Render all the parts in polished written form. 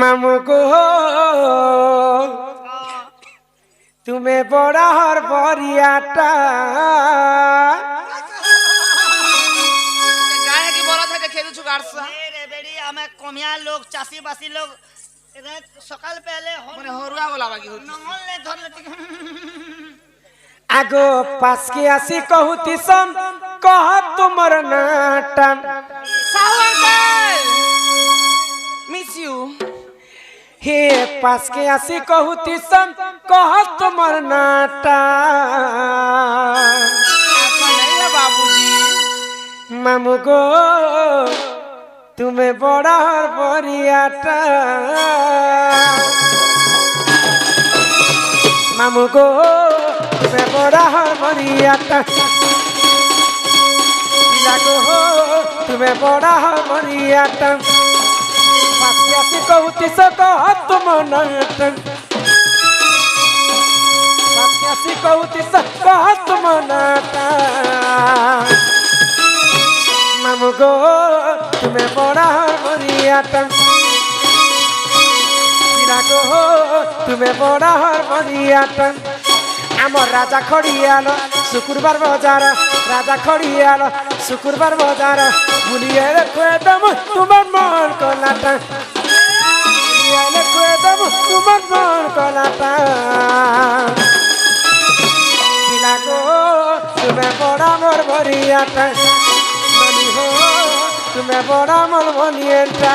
মামু গো তুমি বড় হর বরিয়াটা গায়ে কি বলা থাকে খেলুছু গাড়ছা রে বেড়ি আমি কমিয়া লোক চাষি বাসি লোক সকাল পেলে মানে হরুয়া বলা বাকি হচ্ছে নহলে ধরলে আগো পাসকে আসি কহুতি সম কহ তোমার নাটা সাওয়ার মিস ইউ হে পাসকে আসি কহুতি সম কহ তোমার নাটা ऐसा नहीं है बाबूजी মামু গো তুমি বড় হর বরিয়াটা মামু গো তুমি বড় হর বরিয়াটা পিলা গো তুমি বড় হর বরিয়াটা পাসকে আসি কহুতি কহ তোমার নাটা পাসকে আসি কহুতি কহ তোমার নাটা মামু গো তুমি বড় বরিয়াটা পিলা গো তুমি বড় বরিয়াটা আমার রাজা খড়িয়াল শুক্রবার বাজার রাজা খড়িয়াল শুক্রবার বাজার ভুলিয়ে খুয়ে দেব তোমার মন কলাটা ভুলিয়ে খুয়ে দেব তোমার মন কলাটা পিলা গো তুমি বড় মোর বরিয়াটা তুমি বড় মন বলিয়েটা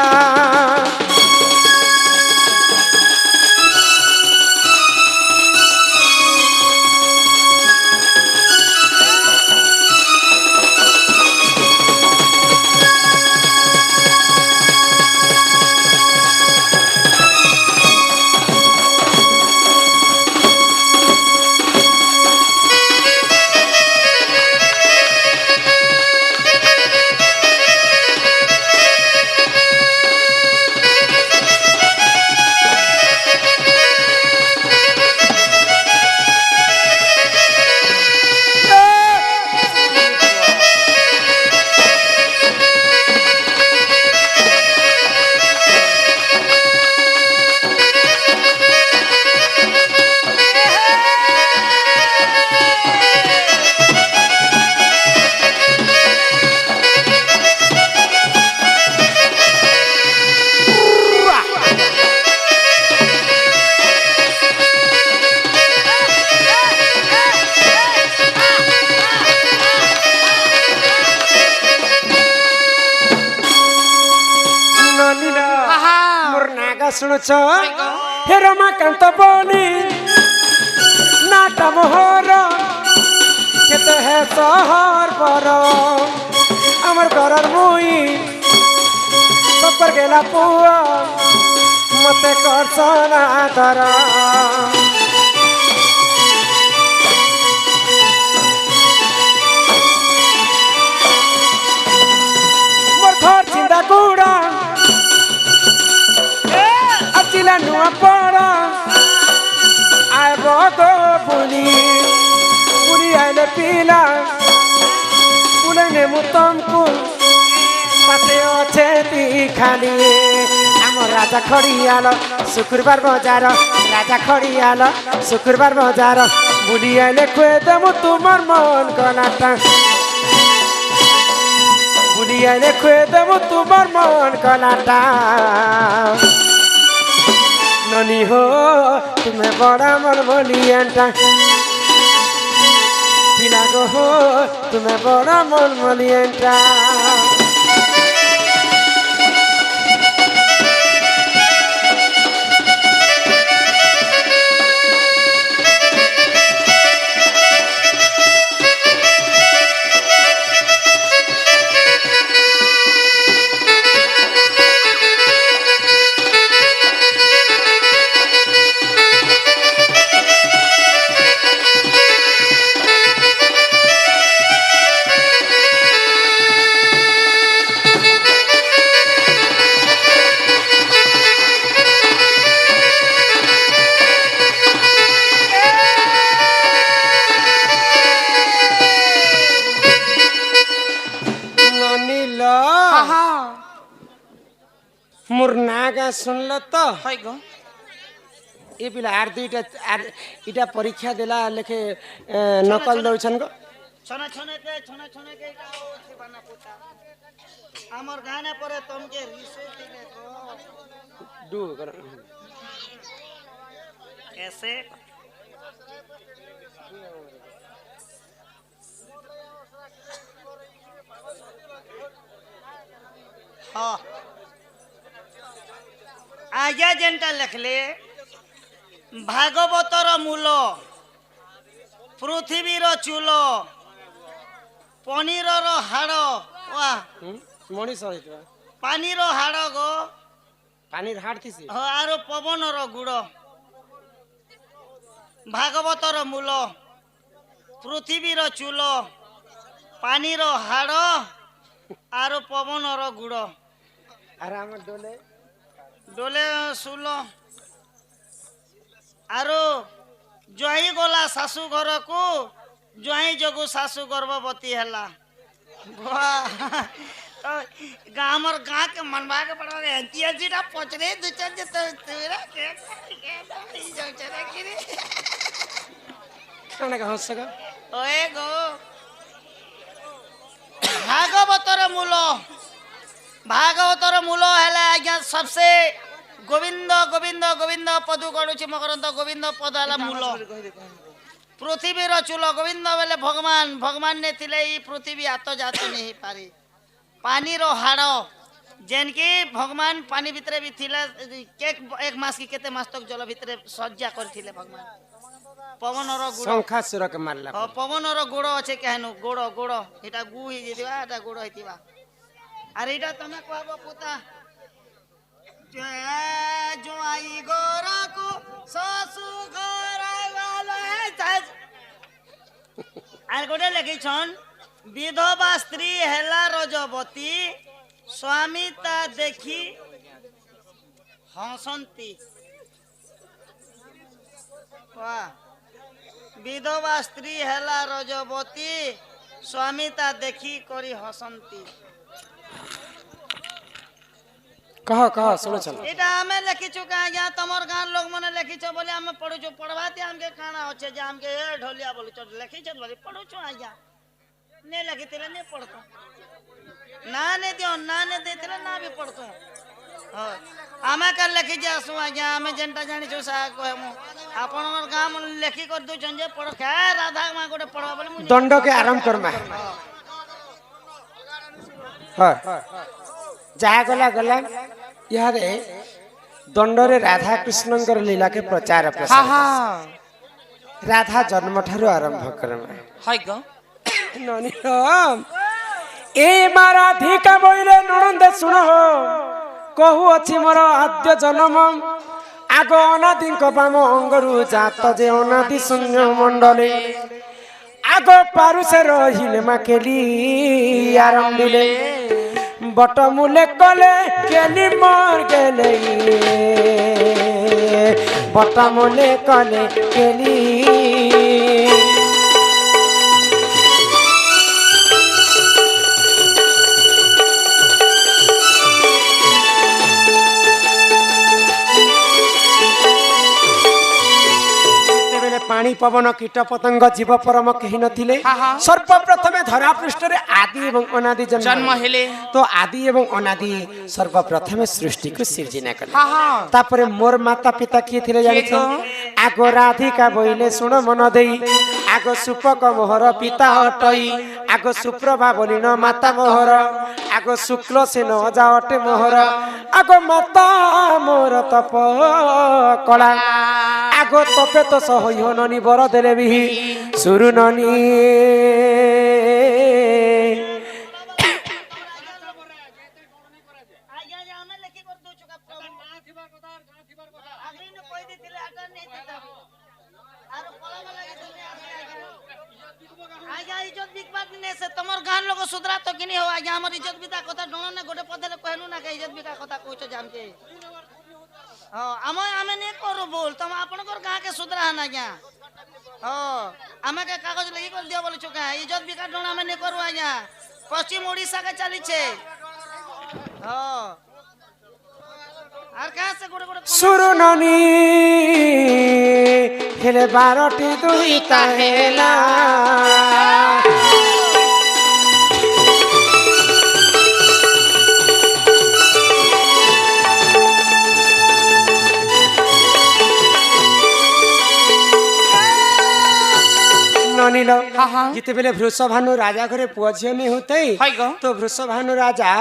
শুনছ হে রমাকান্ত বনি নাটা মোহর কেতে হে সহর পর আমার ঘরের মুই সবর গেলা পুয়া মতে করছ না ধর মোর ঘর চিন্তা কুড়া Atila nua pora ai bogo puli puli ai le pila puli ne mutamku pate oche ti khali amor raja khoriyalo শুক্রবার বাজার রাজা খড়িয়ালো শুক্রবার বাজার বুলি ai le খুয়ে দেব তোমার মন গলাটা বুলি ai le খুয়ে দেব তোমার মন গলাটা ननी हो तुम्हें बड़ा मन बोलियंटा पिला गो हो तुम्हें बड़ा मन बोलियंटा আজ্ঞা শুনল তো হয় গো এ পিলা আর দুইটা আর এটা পরীক্ষা দেলা লেখে নকল দউছন গো ছনে ছনে কে এটা আছে বানা পুতা আমার গানে পরে তোমকে রিসে দিলে তো ডু কর ऐसे हाँ आज्ञा जेनटा लिखले भागवतर मूल पृथ्वीर चूल पनीरर हाड़ वाह মনিষ হইতবা पानीर हाड़ गो পানির হাড় থিসি आर पवनर गुड़ भागवतर मूल पृथ्वीर चूल पानीर हाड़ आर पवनर गुड़ আর আমার দলে डोले सुल आरो ज्वाई गला शाशु घर को ज्वाई जगु शाशु गर्भवती हैला गामर गाँ के मनवा के पड़ा एंतिया जीरा पचरे दु चार जे तो तेरा के जो चले किरे কেন কা হসগ ओए गो भागवतर मूल है आज्ञा सबसे गोविंद गोविंद गोविंद पदु गड़ुची मकरंद गोविंद पद है मूल पृथ्वीर चूल गोविंद बेले भगवान भगवान ने थिले ई पृथ्वी आत जात नहीं पारी पानी रो हाड़ जेन की भगवान पानी भितरे भी थिले एक मास की केते मास तक जल भितरे सज्जा करथिले भगवान पवन रो गुड़ সংখ্যাসুর কে মারলা पवन रो गुड़ अच्छे कहनु गुड़ गुड़ एटा गु ही जेतिबा एटा गुड़ हइतिबा अरे एटा तमे कहबो पुता जो आई गोरा को ससु गोरा वाला आर गोटे लेखि छन विधवा स्त्री हेला रजवती स्वामी ता देखी हसंती वाह विधवा स्त्री हेला रजवती स्वामी ता देखी करी हसंती कह कह सुनो चल एटा हमें लिखी चुका है या तमर गान लोग मने लिखी छ बोले हम पढ़ु छु पढ़वाती हमके खाना होचे जे हमके ए ढोलिया बोले छ लिखी छ बोले पढ़ु छु आज्ञा ने लिखी तेरे ने पढ़तो ना ने दियो ना ने दे तेरे ना भी पढ़तो हां हमें कर लिखी जे आसु आज्ञा हमें जनता जानी छु सा कहमु आपनर गाम लिखी कर दु छन जे पढ़ के राधा मां गोटे पढ़वा बोले मु दंड के आराम करमा हां जा गला गला यारे दंडरे राधा कृष्णंकर लीला के प्रचार प्रसार राधा जन्म ठारू आरंभ करमा হয় गो ननी राम ए माराधिका बोइले ननंदे सुनो कहू अछि मोर आद्य जन्म आग अनादि बाम अंगरु जात जे अनादि शून्य मंडले आग पारुसे रहिले माकेली आरंभिले बटमुले कले केली मर गेले बटमुले कले केली पानी पवन कीट पतंग जीव परम कही नथिले सर्वप्रथमे धरा पृष्ठ रे आदि एवं अनादि जन्म हेले तो आदि एवं अनादि सर्वप्रथमे सृष्टि को सृजना कले तापरे मोर माता पिता किए थिले जानि छ आगो राधिका बोइले सुन मन देई आगो सुपक मोहर पिता हटई आगो सुप्रभा बोलिन माता मोहर आगो शुक्ल से न जावटे मोहर आगो माता मोर तप कला आगो तपे तो सहियो ननी बर देले भी सुरु ननी तमर गान लोग सुधरा तो कि नहीं हो आज्ञा हमर इज्जत बिता कथा डोनो ने गोटे पदले कहनु ना के इज्जत बिता कथा कहछ जामके हां आमे ने करू बोल तुम आपनकर गां के सुधरा ना आज्ञा हां आमे के कागज लगी कर दियो बोले चुका इज्जत बिका डोना में ने करू आज्ञा पश्चिम ओडिसा के चली छे हां আর কাছে से गोटे गोटे सुरुननी हेले 12टी दुईटा हेला ननिल हाँ, हाँ। जिते बेले वृषभानु राजा घरे पुआ झियो नहीं होते हाय गो। तो वृषभानु राजा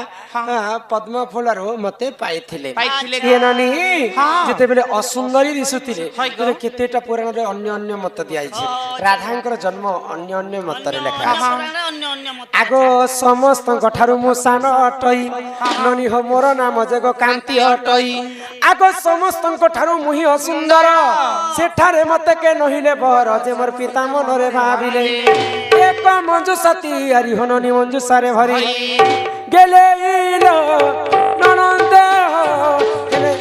पद्म फूलर मते पाइथिले पाइथिले ये ननी हाँ। जिते बेले असुंदरी दिसुतिले हाय गो। तो केतेटा पुराण रे अन्य अन्य मत दियाई छै राधांकर जन्म अन्य अन्य मत रे लेखा हाँ। अन्य अन्य मत आगो समस्त ठारू मु सान अटई ननी हो मोर नाम जग कांति अटई आगो समस्त ठारू मुहि असुंदर सेठारे मते के नहिले बर जे मोर पिता मनरे भाबिले एक मंजू सती हरि हननी मंजू सारे भरी गेले इलो ननंदे हो गेले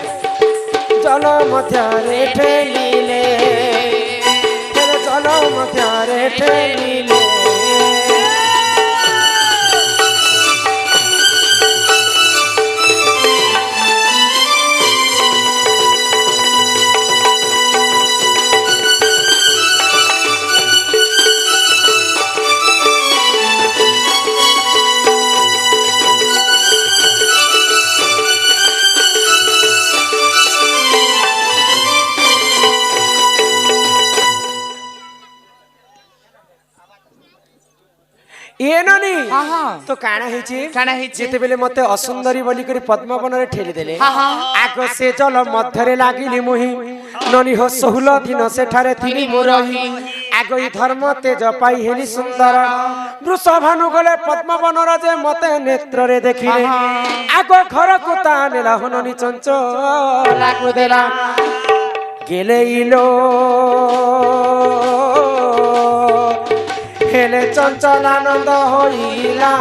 जल मध्यारे ठेलिले गेले जल मध्यारे ठेलिले ये ननी हाँ, हाँ। तो काना हेची काना हेची? जेते बेले मते असुंदरी बोली करी पद्मवन रे ठेली देले हाँ, हाँ। आगो से जल मध्यरे लागिली मुहि ननी हो 16 दिन सेठारे थिनी मोरही आगो ई धर्म तेज पाई हेली सुंदर वृषभानु गले पद्मवन रे जे मते नेत्र रे देखिले आगो घर को तानेला हननी चंचल लागु देला गेले इलो हेले चंचल आनंद होइला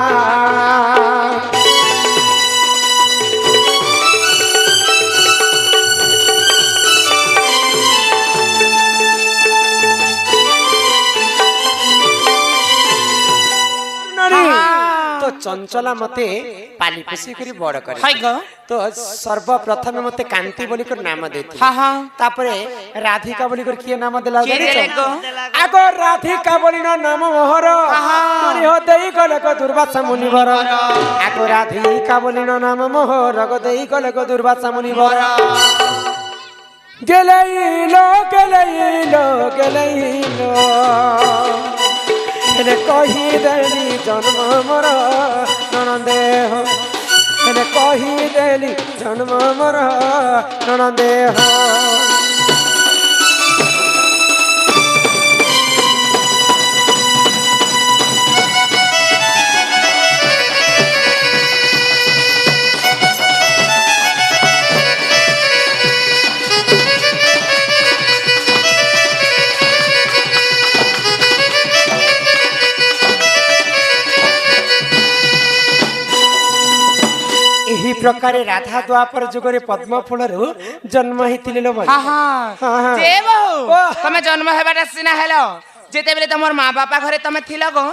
तो चंचला मते पाली पोसी करी बड़ करे हाय गो। तो सर्वप्रथम मते कांति बोली कर नाम देती हाँ हाँ तापरे राधिका बोली कर किए नाम देला किए जानिଛ? देले गो? आगो राधिका बोली न नाम मोहर मरि हो देई गले को दुर्वासा मुनिवर आगो राधिका बोली न नाम मोहर गो देई गले को दुर्वासा मुनिवर गेलेइलो गेलेइलो गेलेइलो हेले कही देली जन्म मोर ननंदे हो हेले कही देली जन्म मोर ननंदे हो एही प्रकार राधा द्वापर जुगरे पद्म फूलरु जन्म हिथिले लो भाई हाँ हाँ हाँ, हाँ। जे बहु ओह। तमे जन्म हेबाटा सिना हेलो जेते बेले तमर माँ बापा घरे तमे थिल गो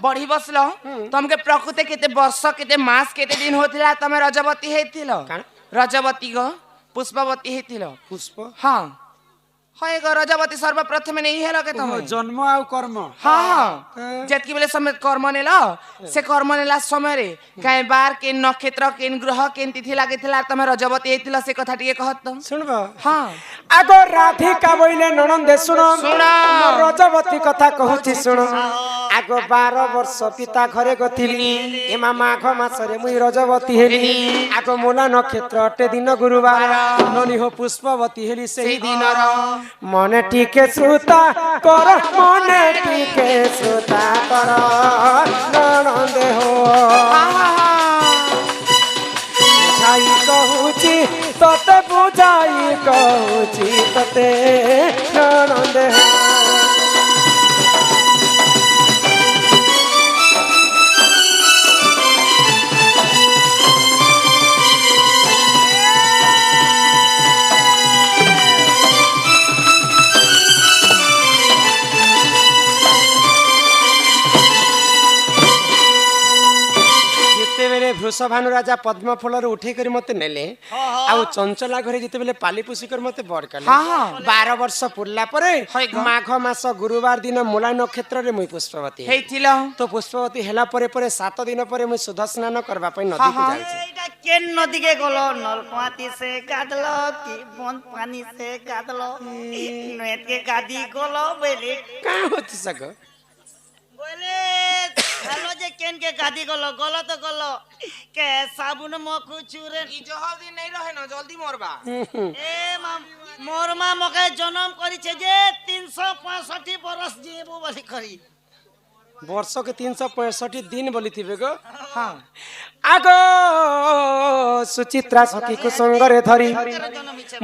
बढ़ी बसलो तमके प्रकृति केते वर्ष केते मास केते दिन होतिला तमे रजवती हेथिलो काण? रजवती गो पुष्पवती हेथिलो पुष्प हाँ হয় গো রজবতী সর্বপ্রথমে নেই হেলো কে তুমি जन्म आउ कर्म हाँ हाँ যেতকি বেলে সময় কর্ম নেল সে কর্ম নেলা সময় কাই বার কে নক্ষত্র কেন গ্রহ কেন তিথি লাগিଥିଲା তুমি রজবতী হেতিল সে কথা টিকে কহত सुनबो हाँ आगो राधिका बोइले ननंदे सुनो सुनो। रजवती कथा कहूची सुनो आगो 12 वर्ष पिता घरे गथिली एमा माघ मासरे मुई रजवती हेली आगो मूला नक्षत्र अटे दिन गुरुवार ननी हो पुष्पवती हेली सेही दिनर मने टीके श्रोता कर मने टीके श्रोता कर ननंदे हो बुझाई कहूची तते बुझाई कहूची तते ननंदे हो ବୃଷଭାନୁ ରାଜା ପଦ୍ମ ଫଳରୁ ଉଠେଇ କରି ମତେ ନେଲେ ଆଉ ଚଞ୍ଚଲା ଘରେ ଯେତେବେଳେ ପାଲି ପୋଷି କରି ମତେ ବଡ କଲେ ହଁ ହଁ 12 ବର୍ଷ ପୁରିଲା ପରେ ହଇ ଗ। ମାଘ ମାସ ଗୁରୁବାର ଦିନ ମୂଳା ନକ୍ଷତ୍ରରେ ମୁଇଁ ପୁଷ୍ପବତୀ ହେଲି। ହେଇଥିଲ ତ ପୁଷ୍ପବତୀ ହେଲା ପରେ 7 ଦିନ ପରେ ମୁଇଁ ସୁଧ ସ୍ନାନ କରିବା ପାଇଁ ହଁ, ନଦୀକୁ ହଁ। ଯାଇଛି। এইটা কেন নদীকে গেল নলকুয়াতি সে গাদলো কি বন পানি সে গাদলো নেটকে গাদি গেল বেলে কাঁ হচ্ছে সাগ বলে হ্যালো যে কেন কে গাদি গেল গল তো গল কে সাবুন মখু চুরে ই জলদি নেই রহে না জলদি মরবা এ মোর মা মকে জনম করিছে যে 365 বরস জীবু বলি করি वर्ष के 365 दिन बोली थी गो ହଁ आगो सुचित्रा सखी को संगरे धरी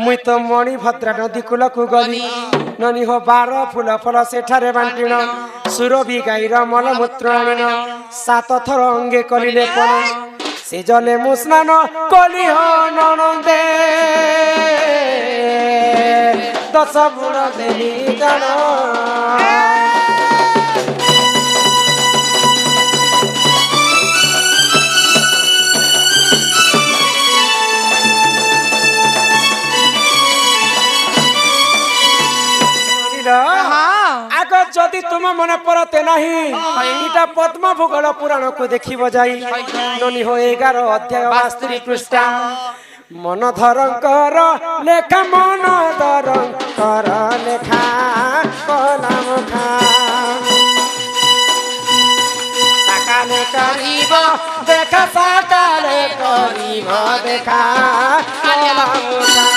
मुई तो मणि भद्रा नदी कूल को गली ननी हो 12 फूल फल सेठारे बांटिण सुरभि गाईर मलमूत्र आनिण 7 थर अंगे कलिले पण से जले मु स्नान कली हो ननंदे 10 गुण देही गण ହଁ आग जदि तुम मन परते नहीं इटा पद्म भूगोल पुराण को देखिब जाई ननी हो 11 अध्याय 72 पृष्ठा मन धरंकर लेखा मन धरंकर लेखा कलम खा साकाले करीब देखा साकाले करीब देखा कलम खा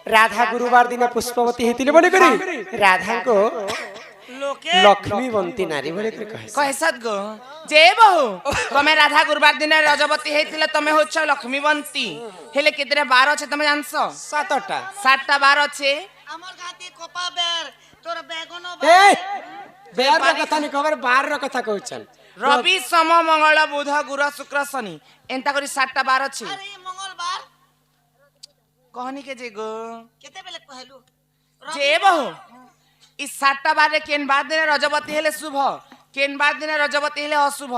राधा गुरुवार दिन पुष्पवती हेतिले बोली करी राधा को লোকে लक्ष्मीवंती नारी बोली करी कहे কহেসত গো যে বহু তুমি রাধা গুরুবার দিনে রজবতী হইতিলে তুমি হচ্ছ লক্ষ্মীবন্তী হেলে কেতেটা বার আছে তুমি জানছ 7টা 7টা বার আছে আমার গাতি কোপা বের তোর বেগুন ए बेर रो कथा नि खबर 12 रो कथा कहउछन রবি সোম মঙ্গল বুধ গুর শুক্র শনি এন্তা করি 7টা বার আছে আরে মঙ্গলবার কহনি কে যে গো কেতে বেলে কহেলু যে বহু ই 7টা বারে কেন বার দিনে রজবতী হেলে শুভ কেন বার দিনে রজবতী হেলে অশুভ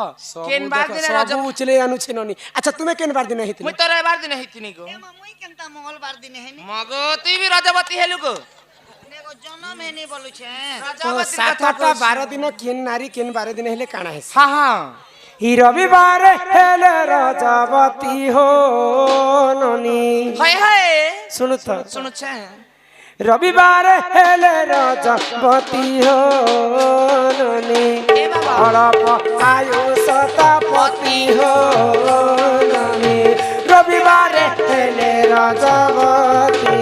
কেন বার দিনে सब রজব उचले अनुछे ननी अच्छा तुम्हें केन बार दिन हेतिले মুই তো রবিবার দিনে হইতিনি গো এ মুই কেনতা মঙ্গলবার দিনে হেনি মগো তুই বি রজবতী হেলু গো নেগো জনম হেনি বলুছে तो রজবতী কথা 7टा 12 दिन केन नारी केन 12 दिन हेले काना हेस হ্যাঁ হ্যাঁ ই रविवार हेले रजवती हो ननी হয় হয় सुनु तो শুনুছে रविवार हेले रजवती हो ननी এ বাবা अलप आयु शतपति हो ननी रविवार हेले रजवती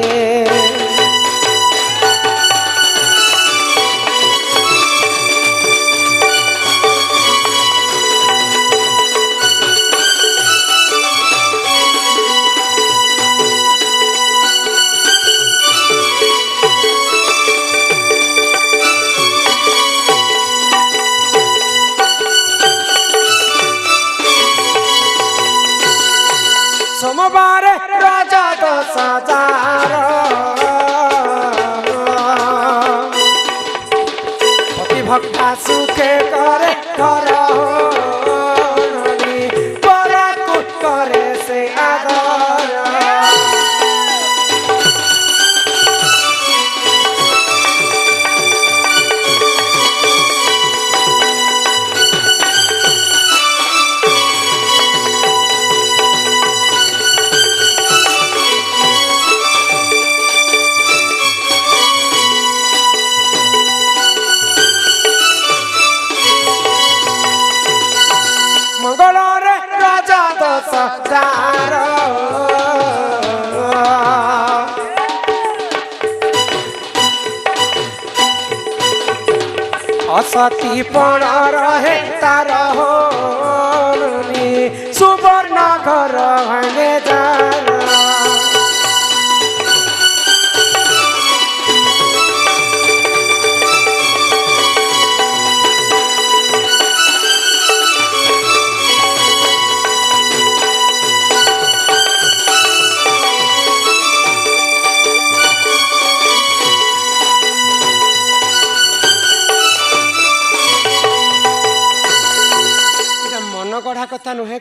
सोमवार राजा 10,000 पति भक्ता सुखे करे कर परा करे से आदर मंगल राजा 10,000 असती पण रहे तार होनी सुवर्ण घर भांगे जार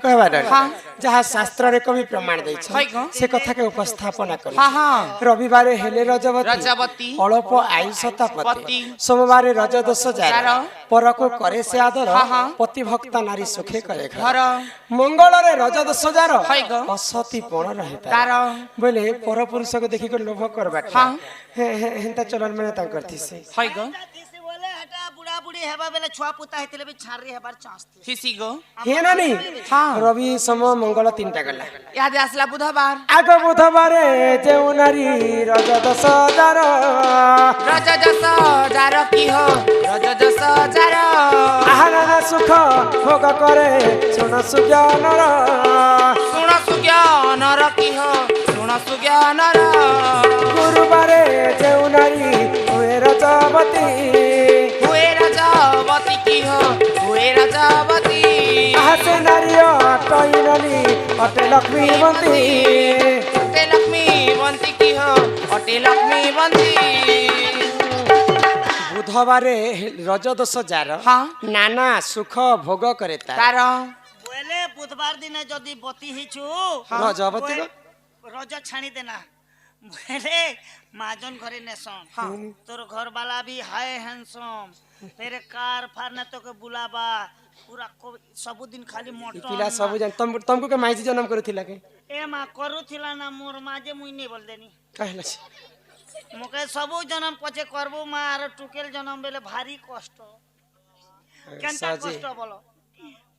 कहबार हाँ। जहाँ शास्त्र रे कवि प्रमाण दे है को? से कथा के उपस्थापना कर हाँ हाँ रविवार हेले रजवती रजवती अल्प आयुषता पति पति सोमवार रज दोष जार जार पर को करे से आदर हाँ, हाँ। पति भक्ता नारी सुखे करे घर घर मंगल रे रज दोष जार है को? असती पण रहता तार बोले पर पुरुष को देखि कर लोभ करबा हाँ। हेंता चलन में ता करती से है गो जातिसे बोले हटा बुढ़ा बुढ़ी हेबा बेले छुआ पुता हेतिले भी छारी हेबार चांस थी हिसी गो हे नानी हाँ। रवि सम मंगल तीनटा गला याद आसला बुधवार आग बुधबारे जेउ नारी रज दोष जार रज जस जार की हो रज जस जार आहार सुख भोग करे सुन सुज्ञानर सुण सुज्ञानर की हो सुण सुज्ञानर गुरुबारे जेउ नारी हुए रजवती हुए रजवती की हो हुए रजवती हासे नारी अटैनली अटे लक्ष्मीवती अटे लक्ष्मी बंती की हो अटे लक्ष्मी बंती बुधबारे रज दोष जार हाँ। नाना सुख भोग करे तार तार बोले बुधवार दिन जदी बती हिचु रजवती को? रज छाणी देना बोले माजन घरे नेसन हाँ। तोर घर वाला भी हाय हैंडसम तेरे कार फार ने तो के बुलाबा पूरा सब दिन खाली पिला मटन सब जन तुमको के माइजी जन्म करथिला के ए मां करूथिला ना मोर माजे मुई नहीं बोल देनी कहला मुके सबु जन्म पछे करबो मां आर टुकेल जन्म बेले भारी कष्ट केनता साजी। कष्ट बोलो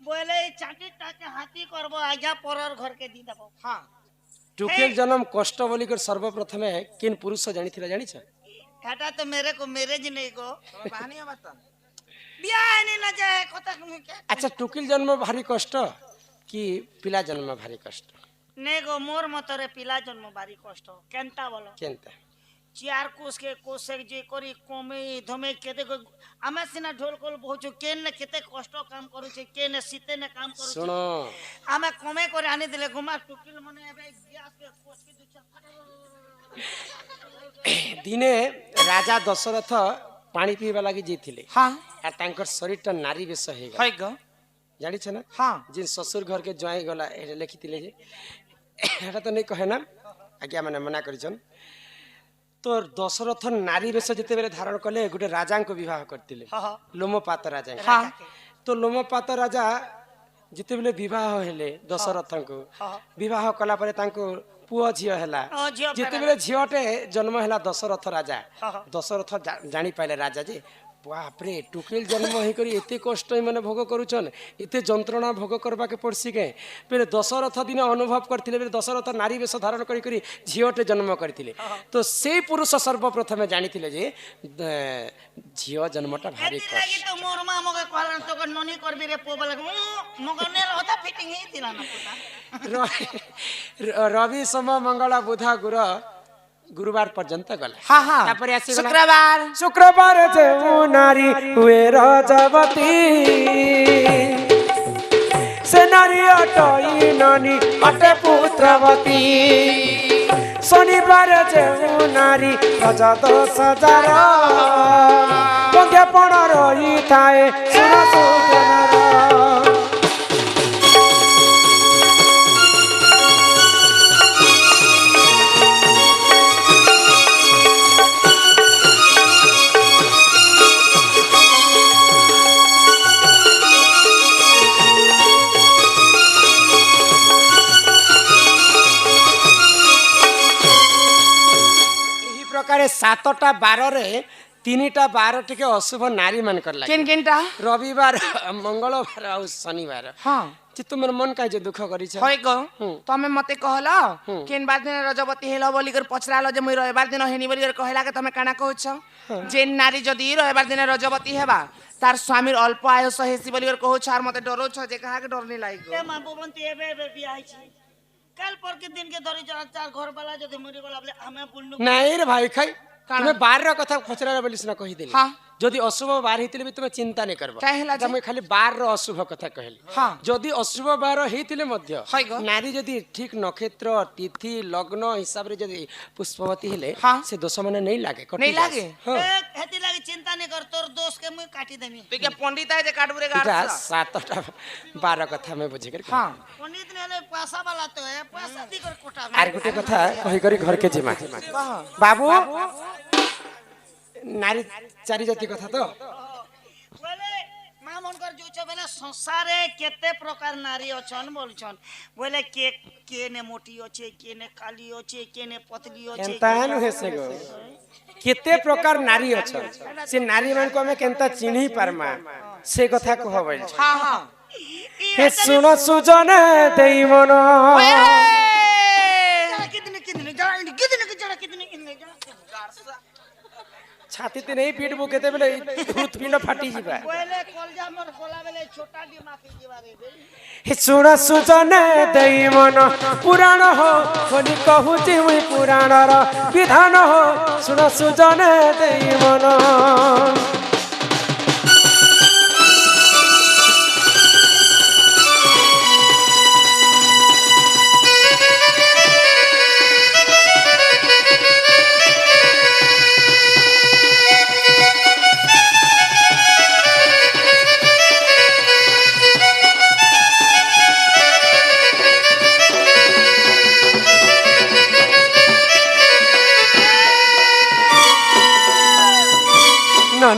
बोले चाटी टाके हाथी करबो आज्ञा परर घर के दी देबो हां टुकेल जन्म कष्ट बोली कर सर्वप्रथम किन पुरुष जानिथिला जानिछ हटा तो मेरे को मैरिज नहीं को कहानी बता बियाह नहीं ना जाए कथा के अच्छा टुकेल जन्म भारी कष्ट कि पिला जन्म भारी कष्ट नहीं गो मोर मतरे पिला जन्म भारी कष्ट केनता बोलो केनता चियार कोस के कोसे जे करी कमे धमे केते को आमे सिना ढोल कोल बहुचो केन ने केते कष्ट काम करू छे केन ने सीते ने काम करू सुनो आमे कमे करे आनी दिले गुमा टुकिल मने एबे ग्यास के कोस के दुचा दिने राजा दशरथ पानी पीवा लगी जीथिले हाँ आ तांकर शरीरटा नारी बेश हे गला है गो जानिछ ना हाँ जिन ससुर घर के ज्वाई गला एटा लिखिथिले जे एटा तो नहीं कहे ना आज्ञा माने मना करिछन तो दशरथ नारी बेश जेते बेले धारण कले गुटे राजा को विवाह करतिले हां लोमपात राजा हाँ तो लोमपात राजा जेते बेले विवाह हेले दशरथ को विवाह कला परे तांको पुओ झियो हेला झियो जेते बेले झियोटे जन्म हेला दशरथ राजा हाँ। दशरथ जानी पाइले राजा जे बाप रे टुकेल जन्म हे करी एते कष्ट माने भोग करूछन एते जंत्रणा भोग करबा के पड़सी के पहले दशरथ दिन अनुभव करथिले बेले दशरथ नारी वेश धारण करी करी झियोटे जन्म करथिले तो से पुरुष सर्वप्रथम जानिथिले जे झियो जन्मटा भारी एति कष्ट लागी तो मोर मा मगे कहलन तो के ननी करबी रे पोबल मगे ने होता फिटिंग ही दिला ना पुता रवि सम मंगल बुध गुरुवार पर्यंत गला हाँ हाँ तापरे आसी गला शुक्रवार शुक्रवार जेउ नारी हुए रजवती से नारी अटई ननी अटे पुत्रवती शनिवार जेउ नारी रज दोष जार बंध्यपण रही थाए सुन सुजनर प्रकार सातटा बार रे तीनटा बार टिके अशुभ नारी मान कर लागे किन किनटा रविवार मंगलवार और शनिवार हाँ जे तुमर मन का जे दुख करी छ है गो तमे मते कहला किन बार दिन रजवती हेला बोली कर पछरालो जे मुई रविवार दिन हेनी बोली कर कहला के तमे काना कहछ जे नारी जदी रविवार दिन रजवती हेबा तार स्वामीर अल्प आयुष हेसी बोली कर कहछ आर मते डरो छ जे कहा के डर नहीं लागी ए मां बुबंती एबे एबे बियाह छी कल पर के दिन के धरी चार घर वाला जदी मरि गला बोले हमें पुण्य नहीं रे भाई खाई तुम्हें बार रा कथा पछरा बोलिस ना कहि देली हाँ যদি অশুভ বার হইতিলে বি তুমি চিন্তা নাই করব কাহে ହେଲା ଯେ? আমি খালি বার র অশুভ কথা কহিলি হ্যাঁ। যদি অশুভ বার হইতিলে মধ্য হয় গো। নারী যদি ঠিক নক্ষত্র তিথি লগ্ন হিসাবে যদি পুষ্পবতী হেলে হ্যাঁ। সে দোষ মানে নেই লাগে কটি নেই যায়। লাগে? হ্যাঁ। হেতি লাগি চিন্তা নাই কর তোর দোষ কে মুই কাটি দেমি তুই কে পণ্ডিত আয় যে কাটবুরে এটা গাছ 7টা 12 কথা আমি বুঝি করি হ্যাঁ পণ্ডিত নেলে পয়সা বালা তো হে পয়সা দি কর কোটা আর গোটে কথা কহি করি ঘরকে জিমা কহ বাবু নারী চারি জাতি কথা তো बोले मां मनकर जो छ बेले संसारे केते प्रकार नारी अछन बोलछन बोले के ने मोटी अछि के ने काली अछि के ने पतली अछि केनता नुहे से गो केते प्रकार नारी अछ से नारी मान को हमें केनता चिन्ही पारमा से कथा कह बोल हाँ हाँ हे सुन सुजन देई मन छाती ते नहीं पीट बुकेते बेले भूत पिंड फाटी जीवा बोले कलजा मोर खोला बेले छोटा डी माफी जीवा रे हे सुन सुजन देई मन पुराण हो खोली कहूची मुई पुराण र विधान हो सुन सुजन देई मन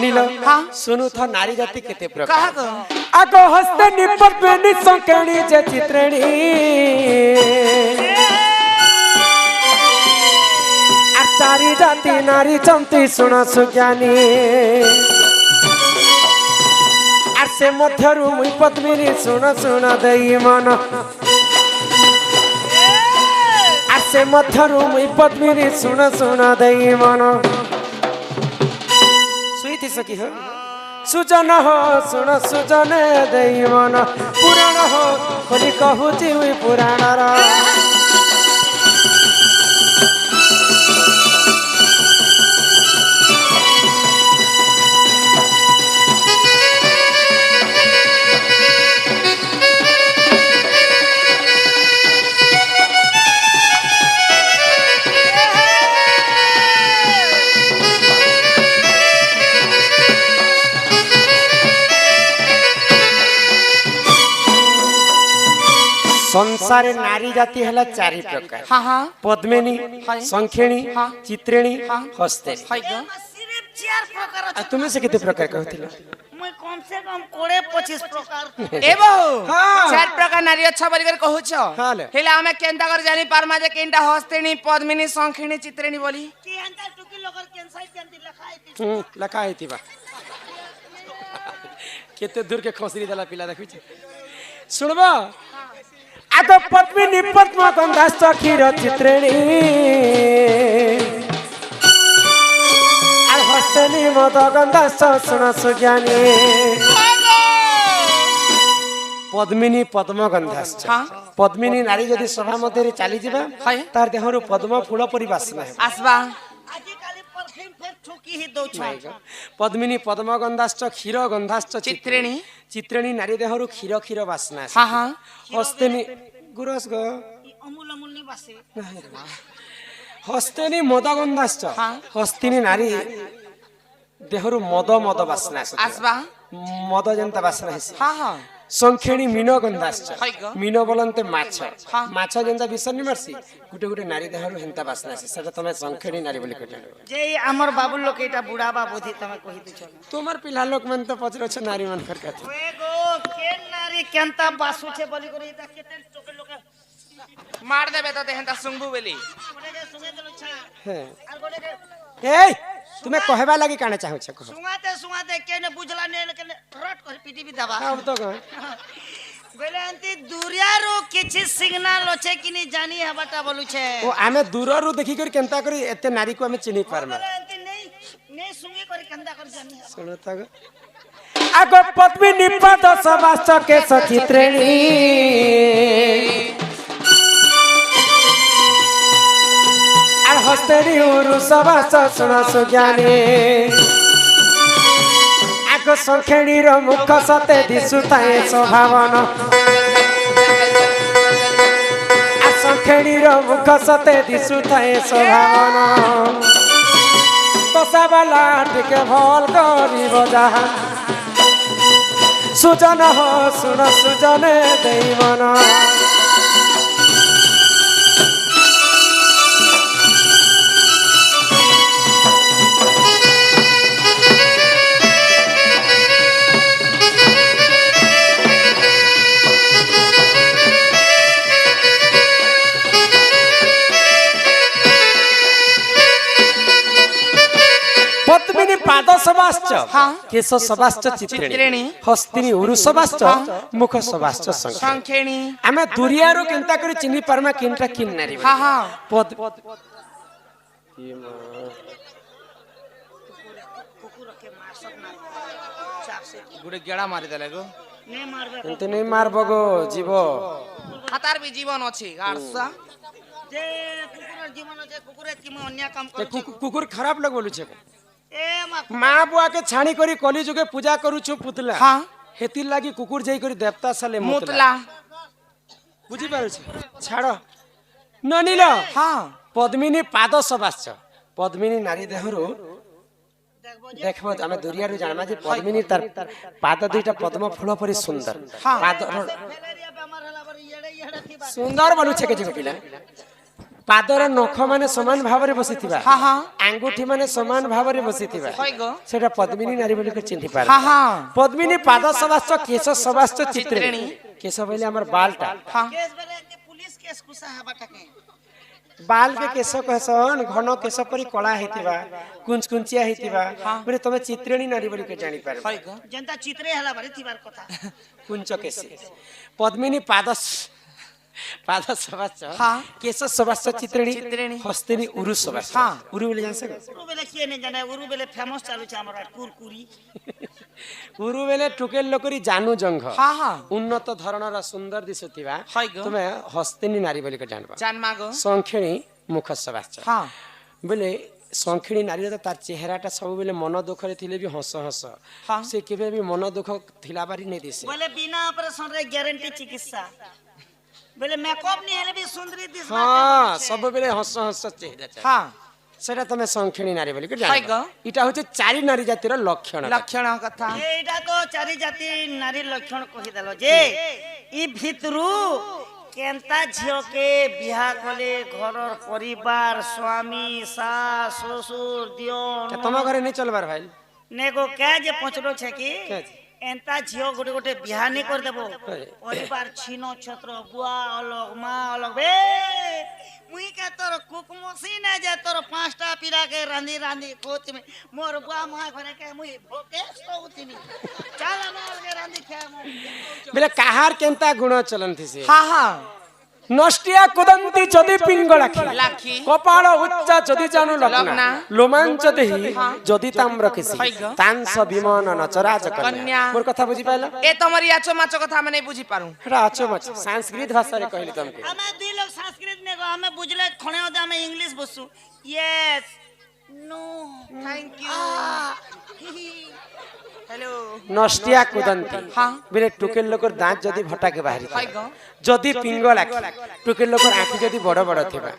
नील हाँ। सुनु था नारी जाति केते प्रकार कहा गो आगो हस्ते निपट पे निसंकेणी जे चित्रेणी आ चारी जाति नारी चंती सुन सुज्ञानी आ से मध्यरु मुई पद्मिनी सुन सुन देई मन आ से मध्यरु मुई पद्मिनी सुन सुन देई मन सुईति सकी हो सुजन हो सुन सुजन देई मन पुराण हो खोली कहूची हुई पुराण रा संसारे नारी जाति हला चारि प्रकार हाँ हाँ पद्मिनी संखेणी हाँ। चित्रेणी हस्ते है गो सिर्फ चार प्रकार आ तुमे से केते प्रकार कहथिलो मुई कम से कम 20-25 प्रकार ए बहु हाँ। चार प्रकार नारी अच्छा बोलिकर कहूछ हाँ ले। हेला हमें केनता कर जानी पारमा जे केनता हस्तेनी पद्मिनी संखिणी चित्रेणी बोली की हंता टुकी लोकर कैंसाई केंती लखाई थी लखा हेतिबा केते दूर के खसरी दला पिला देखि सुनबो आगो पद्मिनी पद्म गंधास्थ क्षीर चित्रेणी आ हस्तनी मद गंधास्थ सुन सुज्ञानी पद्मिनी पद्म गंधास्थ हाँ। पद्मिनी नारी जदि सभा मध्य चली जिबा हाय। तार देहरु पद्म फूल परि बासना हेबा आसबा आजि काली परफ्यूम फेर ठोकी ही दो छ पद्मिनी पद्म गंधास्थ क्षीर गंधास्थ चित्रेणी। चित्रेणी नारी देहरु क्षीर क्षीर बासना हाँ हाँ हस्तेनी गुरस ग अमूल अमूल नहीं बासे हस्तेनी मद गंधास्थ हाँ। हस्तिनी नारी देहरु मद मद बासना आसबा मद जनता बासना हेसी हाँ हाँ संखेणी मीन गंधास्थ हाय ग। मीन बोलन्ते माछ हाँ। माछ जनता बिसरनी मारसी गुटे गुटे नारी देहरु हेंता बासना हेसी सेटा तमे संखेणी नारी बोली कटे जे हमर बाबू लोग एटा बुढ़ा बा बुद्धि तमे कहि दु छ तुमार पिला लोक मन तो पचरो छ नारी मन कर कथि ओए गो के नारी केंता बासु छे बोली करी एटा केते टोके लोग मार देबे तो देहंता सुंगबू बेली गोटे के सुने दलो छ हे आर गोटे के ए तुमे कहबा लागि काने चाहौ छ कह सुंगाते केने बुझला ने केने रट कर पीटी भी दबा अब तो कह बोले अंति दुरिया रो किछि सिग्नल अछि कि नहीं जानी हबाटा बोलु छे ओ आमे दूररु देखि कर केंता करी एते नारी को आमे चिन्हि पारमा बोले अंति नहीं नहीं सुंगी कर कंदा कर जानी हबा सुनो तग आगो पद्मिनी पद समास के सचित्रेणी आ हस्तेनी उरु समास सुन सुज्ञानी ଆଗ ସଂଖେଣୀର ମୁଖ ସତେ ଦିଶୁଥାଏ ସ୍ୱଭାବନ ସଂଖେଣୀର ମୁଖ ସତେ ଦିଶୁଥାଏ ସ୍ୱଭାବନ ତୋଷାବାଲା ଟିକେ ଭଲ କରିବ ଯାହା ସୁଜନ ହୋ ଶୁଣ ସୁଜନେ ଦେଇ ମନ पद्मिनी पाद सबाश्च केश सबाश्च चित्रिणी हस्तिनी उरु सबाश्च मुख सबाश्च संखेणी आमे दुरियारो केनता करी चिन्हि परमा किनटा किन नारी हाँ हाँ पद गुड़े गेड़ा मारी देले गो एंते नहीं मारबो गो जीव हातार भी जीवन अछि गारसा যে কুকুরের জীবন আছে কুকুরের কি অন্য কাম করছে कुकुर खराब लग बोलु छे এ মা मां बुआ के छाणी करी कली जुगे पूजा करू छु पुतला हाँ हेती लागी कुकुर जाई करी देवता साले मुतला बुझी पारु छे छाड़ो ननिलो हाँ पद्मिनी पाद सबाश्च पद्मिनी नारी देहरु देखबो आमे दुरियारु जानबा जे पद्मिनी तार पाद दुईटा पद्म फूल परि सुंदर हाँ। पाद ফেলেরিয়া বেমার হলা পরে ইড়ে ইড়ে থিবা सुंदर बोलु छे के जे पिला पादर नख माने समान भावरे बसिथिबा हाँ हाँ आंगुठी माने समान भावरे बसिथिबा होय गो सेटा पद्मिनी नारी बोली के चिन्हि पार हाँ हाँ पद्मिनी पाद सबाश्च केश सबाश्च चित्रिणी चित्रिणी। केश बोले हमर बालटा हाँ কেস বেলে কি পুলিশ কেস কুসা হবাটাকে बाल के केश कहसन घन केश परि कला हेतिबा कुंच कुंचिया हेतिबा बोले तमे चित्रिणी नारी बोली के जानि पार होय गो জনতা চিত্রে হলা পরে থিবার কথা कुंच केश पद्मिनी पाद पाद सबाश्च हाँ। केश सबाश्च चित्रिणी चित्रिणी। हस्तिनी उरु सबाश्च हाँ। उरु बोले जानसे উরু বেলে কি নে জানে উরু বেলে ফেমাস চালুছে আমার কুরকুরি उरु बेले टुकेल लोकरी जानू जंघ हाँ हाँ उन्नत धरणर सुंदर दिसुथिबा होय गो तुमे हस्तिनी नारी बोली के जानबा जान मागो संखिणी मुख सबाश्च हाँ बोले संखिणी नारी तो तार चेहराटा सब बेले मन दुखरे थिले भी हस हस हाँ। से केबे भी मन दुख थिला बारी नै दिसे বলে বিনা অপারেশন রে গ্যারান্টি চিকিৎসা বলে মেকআপ নি হেলে বি সুন্দরী দিস हां सब बेले हस हस चेहरा चा हाँ सेटा तमे संखिणी नारी बोली के होय जानबा गो। इटा होचे चारि नारी जातिर लक्षण लक्षण कथा এইটা তো চারি জাতি নারী লক্ষণ কহিদেল যে ই ভিতরু কেনতা ঝিওকে বিহা কলে ঘরর পরিবার স্বামী শাশ শ্বশুর দিয়ন तम घरे नै चलबार भाई নেগো কে যে পচড়ো ছে কি কে যে? এনতা ঝিও গোটে গোটে বিহা নি করে দেব হয়। পরিবার ছিন ছত্র বুয়া অলগ মা অলগ বে মুই কে তোর কুক মসিনে যে তোর পাঁচটা পিরাকে রাঁধি রাঁধি কোতিমে মোর বুয়া মা ঘরে কে মুই ভোকে সৌতিনি চাল না অলগে রাঁধি খায় মো बेले काहार केनता गुण चलन थिसे हाँ हाँ नष्टिया कुदंती जदि पिंगलाखी लाखी कपाळ उच्च जदि जानु लग्ना लग्ना। लोमांच देही जदि ताम्र किसी है ग। तांस विमान नचराज कन्या कन्या। मोर कथा बुझी पाइला ए तमरी आचो माचो कथा मैं नहीं बुझी पारू हेरा आछो मच संस्कृत भाषा रे कहली तुमके हमें दुई लोग संस्कृत ने को हमें बुझले खणे होते हमें इंग्लिश बसु yes no thank you hello नष्टिया कुदंती हाँ। बेले टुकेल लोकर दांत जदि भटाके बाहरी है ग। जदि पिंगलाखी टुकेल लोकर आंखि जदि बड़ बड़ थिबा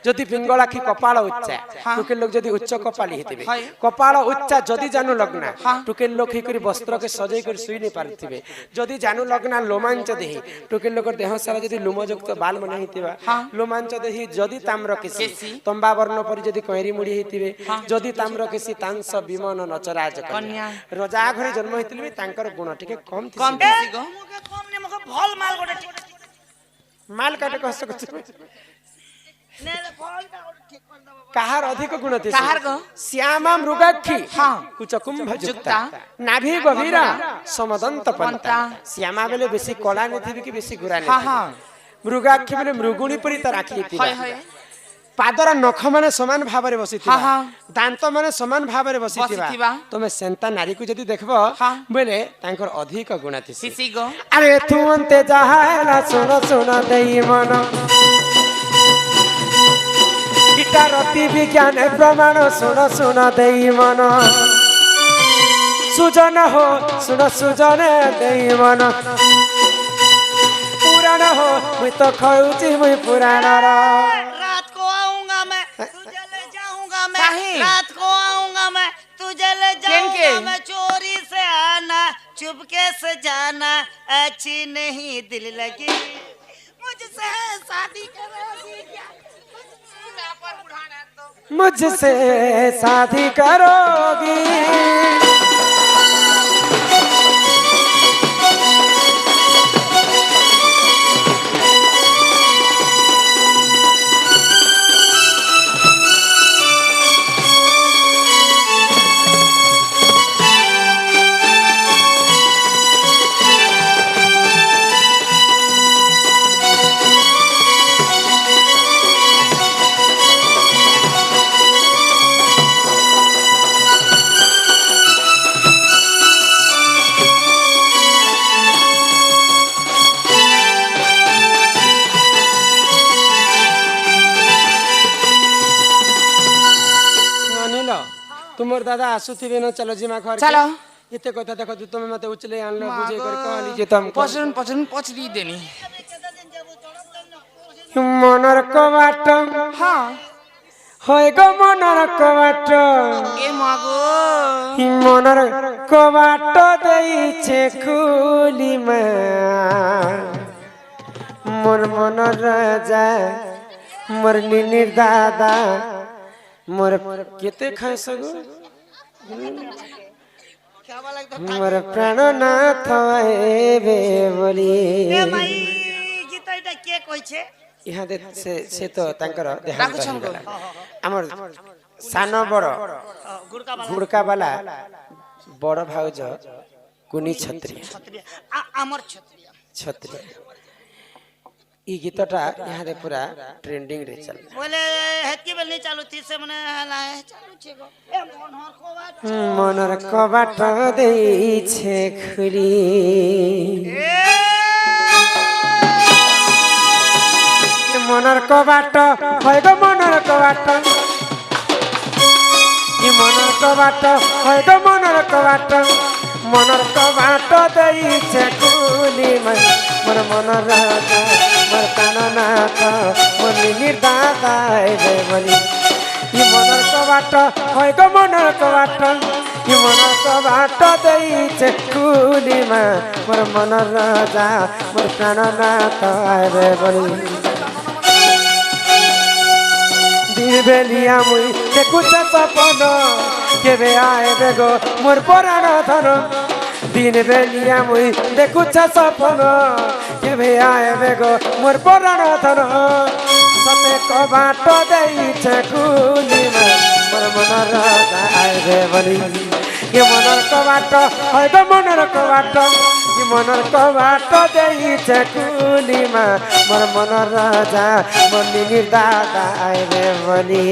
जदि पिंगलाखी कपाळ उच्चा हाँ। टुकेल लोक जदि उच्च कपाली हेतिबे है। कपाळ उच्चा जदि जानु लग्ना हाँ। टुकेल लोक ही करी वस्त्र के सजै कर सुई नै पारथिबे जदि जानु लग्ना लोमांच देही टुकेल लोकर देह सारा जदि लोमयुक्त बाल मन हेतिबा हाँ। लोमांच देही जदि ताम्र केसी केसी। तंबा वर्ण परि जदि कैरी मुड़ी हेतिबे जदि ताम्र केसी तांस विमान नचराज कन्या कन्या। रजा घरे जन्म हेतिबे तांकर गुण टिके कम थिसी कम थिसी गो मुके कम ने मुके भल माल गोटे माल काटे कह सकत ने भल ता ठीक कर दबो काहार अधिक गुण थिसी काहार गो? श्यामा मृगाक्षी हाँ। कुचकुंभ जुक्ता। जुक्ता नाभि गभीरा समदंत पंता पंता। श्यामा बेले बेसी कला नै थिबे कि बेसी गुरा नै हाँ हाँ मृगाक्षी बेले मृगुणी परि त राखी थिबा है है पादर नख माने समान भावरे बसिथिबा हाँ, हाँ। दांत माने समान भावरे बसिथिबा बसिथिबा। तमे सेंता नारी को जदी देखबो हाँ। बेले तांकर अधिक गुण थिसी सीसी गो अरे तू अंते जहाला सुन सुन देई मन इटा रति विज्ञान प्रमाण सुन सुन देई मन सुजन हो सुन सुजन देई मन पुराण हो मुई तो खौची मुई पुराण रात को आऊंगा मैं तुझे ले जाऊंगा मैं काहे? रात को आऊंगा मैं तुझे ले केनके? जाऊंगा मैं चोरी से आना चुपके से जाना अच्छी नहीं दिल लगी मुझसे शादी करोगी क्या मुझसे शादी करोगी अनिल तुमर दादा आसुथिबे न चलो जिमा घर चलो। एते कथा देखो तुमे मते उचले आनलो बुझे कर कहली जे तुम पचन पचन पचरी देनी मनर कबाट हाँ হয় গো মনর কबाट ए मागो মনর কबाट দেইছে খুলি মা মোর মনর রাজা মোর নিনির দাদা মোর কেতে খায় সগো মোর প্রাণনাথ এবে বলি ए माई गीत এটা কে কইছে ইহাদে সে তো তাঙ্কর দেহান্ত রাখুছন গো। হইগলা আমার সানো বড় গুড়কা ঘুড়কা বালা বড় ভাউজ কুনি ছত্রী আমার ছত্রিয়া ছত্রী এই গীতটা ইহাদে পুরা ট্রেন্ডিং রে চল बोले हेतकी बेलनी चालू थी से मने हला चालू छे गो ए मनहर को बात মনর কबाट দেইছে খুলি মনর কबाट হয় গো মনর কबाट মনর কबाट হয় গো মনর কबाट মনর কबाट দেইছে খুলি মোর মনর রাজা মোর কাননাথ মোর নিনির দাদা এবে বলি মনর কबाट হয় গো মনর কबाट মনর কबाट দেইছে খুলি মোর মনর রাজা মোর কাননাথ এবে বলি দিবেলিয়া মুই দেখুছ সপন কেবে আইবে গো মোর পরাণ ধন দিন বেলিয়া মুই দেখুছ সপন কেবে আইবে গো মোর পরাণ ধন সতে কबाट দেইছে খুলি মোর মনর রাজা আইবে বলি মনর কबाट হয় গো মনর কबाट মনর কबाट দেইছে খুলি মোর মনর রাজা মোর নিনির দাদা আইবে বলি